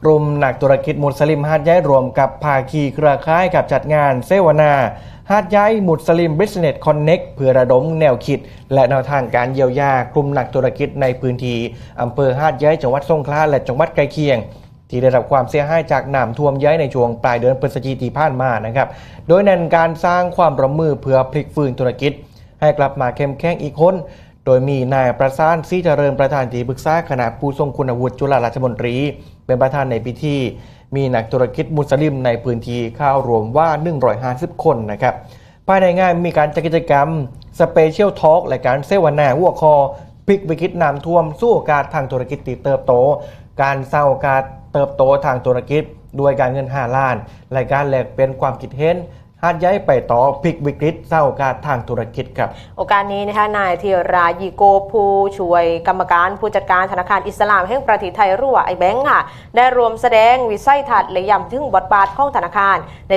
กลุ่มนักธุรกิจมุสลิมหาดใหญ่รวมกับภาคีเครือข่ายกับจัดงานเสวนาหาดใหญ่มุสลิม Business Connect เพื่อระดมแนวคิดและแนวทางการเยียวยากลุ่มนักธุรกิจในพื้นที่อำเภอหาดใหญ่จังหวัดสงขลาและจังหวัดใกล้เคียงที่ได้รับความเสียหายจากน้ำท่วมใหญ่ในช่วงปลายเดือนพฤศจิกายนที่ผ่านมานะครับโดยเน้นการสร้างความร่วมมือเพื่อพลิกฟื้นธุรกิจให้กลับมาเข้มแข็งอีกคนโดยมีนายประสานศรีเจริญประธานที่ปรึกษาคณะผู้ทรงคุณวุฒิจุฬาราชมนตรีเป็นประธานในพิธีมีนักธุรกิจมุสลิมในพื้นที่เข้ารวมว่า150คนนะครับภายในงานมีการจัดกิจกรรมสเปเชียลทอล์กและการเสวนาหัวข้อพลิกวิกฤตน้ำท่วมสู่โอกาสทางธุรกิจที่เติบโตการสร้างโอกาสเติบโตทางธุรกิจด้วยการเงิน5 ล้านและการแลกเปลี่ยนความคิดเห็นหาดใหญ่ไปต่อพลิกวิกฤตสร้างโอกาสทางธุรกิจครับโอกาสนี้นะคะนายธีรายีโกผู้ช่วยกรรมการผู้จัดการธนาคารอิสลามแห่งประเทศไทยหรือว่าไอแบงก์ค่ะได้รวมแสดงวิสัยทัศน์และย้ำถึงบทบาทของธนาคารใน